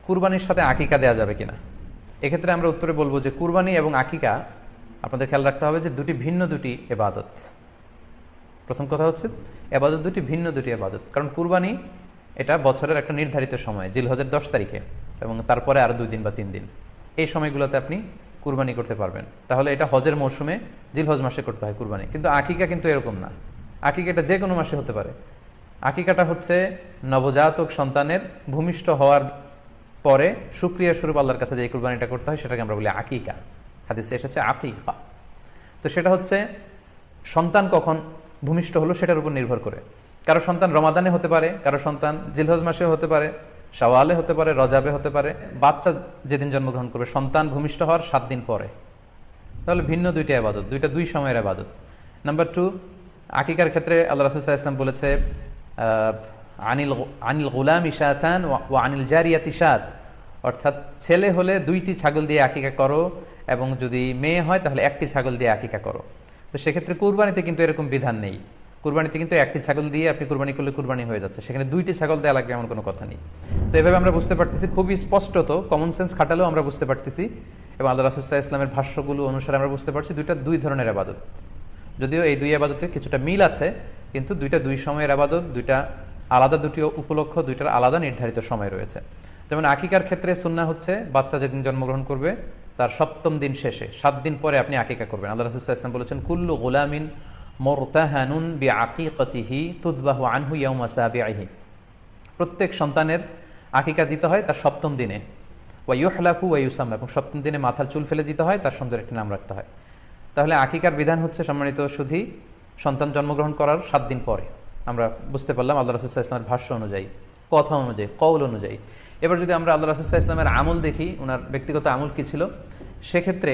কুরবানির সাথে আকিকা দেওয়া যাবে কিনা। এক্ষেত্রে আমরা উত্তরে বলবো যে কুরবানি এবং আকিকা আপনাদের খেয়াল রাখতে হবে যে ভিন্ন দুটি এবাদত। প্রথম কথা হচ্ছে এবাদত ভিন্ন দুটি এবাদত। কারণ কুরবানি এটা বছরের একটা নির্ধারিত সময়, জিলহজের 10 তারিখে, এবং তারপরে আরও 2 দিন বা 3 দিন, এই সময়গুলোতে আপনি কুরবানি করতে পারবেন। তাহলে এটা হজের মৌসুমে জিলহজ মাসে করতে হয় কুরবানি। কিন্তু আকিকা কিন্তু এরকম না। আকিকাটা যে কোনো মাসে হতে পারে। আকিকাটা হচ্ছে নবজাতক সন্তানের ভূমিষ্ঠ হওয়ার পরে শুকরিয়া স্বরূপ আল্লাহর কাছে যে কুরবানিটা করতে হয় সেটাকে আমরা বলি আকিকা। হাদিসে এসেছে আকিকা। তো সেটা হচ্ছে সন্তান কখন ভূমিষ্ঠ হলো সেটার উপর নির্ভর করে। কারো সন্তান রমাদানে হতে পারে, কারো সন্তান জিলহজ মাসেও হতে পারে, শাওয়ালে হতে পারে, রজাবে হতে পারে। বাচ্চা যেদিন জন্মগ্রহণ করবে সন্তান ভূমিষ্ঠ হওয়ার 7 দিন পরে। তাহলে ভিন্ন দুইটা আবাদত, দুই সময়ের আবাদত। নাম্বার 2, আকিকার ক্ষেত্রে আল্লাহ রাসূল সাল্লাল্লাহু আলাইহি ওয়াসাল্লাম বলেছে আনিল গুলামি শাতান ওয়া আনিল জারিয়াতি শাত, অর্থাৎ ছেলে হলে 2টি ছাগল দিয়ে আকিকা করো, এবং যদি মেয়ে হয় তাহলে 1টি ছাগল দিয়ে আকিকা করো। তো সেক্ষেত্রে কুরবানিতে কিন্তু এরকম বিধান নেই। কুরবানিতে কিন্তু 1টি ছাগল দিয়ে আপনি কুরবানি করলে কুরবানি হয়ে যাচ্ছে, সেখানে 2টি ছাগল দেওয়া লাগবে এমন কোনো কথা নেই। তো এভাবে আমরা বুঝতে পারতেছি, খুবই স্পষ্টত কমন সেন্স খাটালেও আমরা বুঝতে পারতেছি, এবং আল্লাহ রাসূল সাল্লাল্লাহু আলাইহি ওয়াসাল্লামের ভাষ্যগুলো অনুসারে আমরা বুঝতে পারছি দুই ধরনের আবাদত। যদিও এই 2 আবাদতে কিছুটা মিল আছে, কিন্তু 2 সময়ের আবাদত, আলাদা 2টি উপলক্ষ, 2টার আলাদা নির্ধারিত সময় রয়েছে। যেমন আকিকার ক্ষেত্রে সুন্নাহ হচ্ছে বাচ্চা যেদিন জন্মগ্রহণ করবে তার 7ম দিন শেষে 7 দিন পরে আপনি আকিকা করবেন। আল্লাহ রাসূল সাল্লাল্লাহু আলাইহি ওয়াসাল্লাম বলেছেন কুল্লু গুলামিন মুরতাহানুন বিআকিকাতিহি তুযবাহু আনহু ইয়াওমা সাবিহি, প্রত্যেক সন্তানের আকিকা দিতে হয় তার 7ম দিনে। ওয়া ইউহলাকু ওয়া ইউসাম্মা, এবং 7ম দিনে মাথার চুল ফেলে দিতে হয়, তার সুন্দর একটি নাম রাখতে হয়। তাহলে আকিকার বিধান হচ্ছে সম্মানিত শুধু সন্তান জন্মগ্রহণ করার 7 দিন পরে। আমরা বুঝতে পারলাম আল্লাহ রাসূল সাল্লাল্লাহু আলাইহি ওয়াসাল্লামের ভাষ্য অনুযায়ী, কথা অনুযায়ী, কওল অনুযায়ী। এবার যদি আমরা আল্লাহ রাসূল সাল্লাল্লাহু আলাইহি ওয়াসাল্লামের আমল দেখি, ওনার ব্যক্তিগত আমল কি ছিল, সেক্ষেত্রে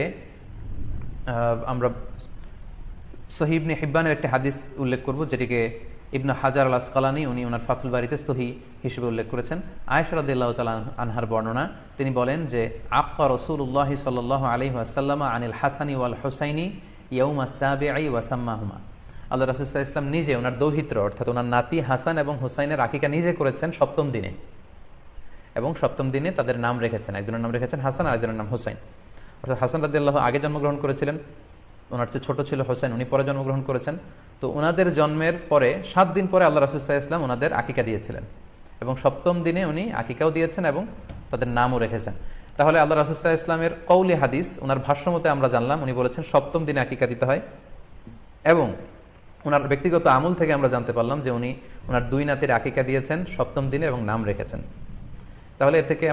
আমরা সহিহ ইবনে হিব্বানের একটি হাদিস উল্লেখ করব, যেটিকে ইবনে হাজার আল আসকালানী উনি ওনার ফাথুল বারিতে সহিহ হিসেবে উল্লেখ করেছেন। আয়েশা রাদিয়াল্লাহু তাআলা আনহার বর্ণনা, তিনি বলেন যে আক্কা রাসূলুল্লাহ সাল্লাল্লাহু আলাইহি ওয়াসাল্লাম আনিল হাসানি ওয়াল হুসাইনি ইয়াউমা সাবিঈ ওয়া সাম্মাহুমা। আল্লাহ রাসূল সাল্লাল্লাহু আলাইহি ওয়াসাল্লাম নিজে ওনার দৌহিত্র অর্থাৎ ওনার নাতি হাসান এবং হুসাইনের আকিকা নিজে করেছেন 7ম দিনে, এবং 7ম দিনে তাদের নাম রেখেছেন। একজনের নাম রেখেছেন হাসান, আরেকজনের নাম হুসাইন। অর্থাৎ হাসান রাদিয়াল্লাহু আগে জন্মগ্রহণ করেছিলেন, ওনার চেয়ে ছোট ছিল হোসেন, উনি পরে জন্মগ্রহণ করেছেন। তো ওনাদের জন্মের পরে 7 দিন পরে আল্লাহ রাসূল সাল্লাল্লাহু আলাইহি ওয়াসাল্লাম ওনাদের আকিকা দিয়েছিলেন, এবং 7ম দিনে উনি আকিকাও দিয়েছেন এবং তাদের নামও রেখেছেন। তাহলে আল্লাহ রাসূল সাল্লাল্লাহু আলাইহি ওয়াসাল্লামের কওলি হাদিস, ওনার ভাষ্য মতে আমরা জানলাম উনি বলেছেন 7ম দিনে আকিকা দিতে হয়, এবং ওনার ব্যক্তিগত আমল থেকে আমরা জানতে পারলাম যে উনি ওনার 2 নাতির আকিকা দিয়েছেন 7ম দিনে এবং নাম রেখেছেন। তাহলে এর থেকে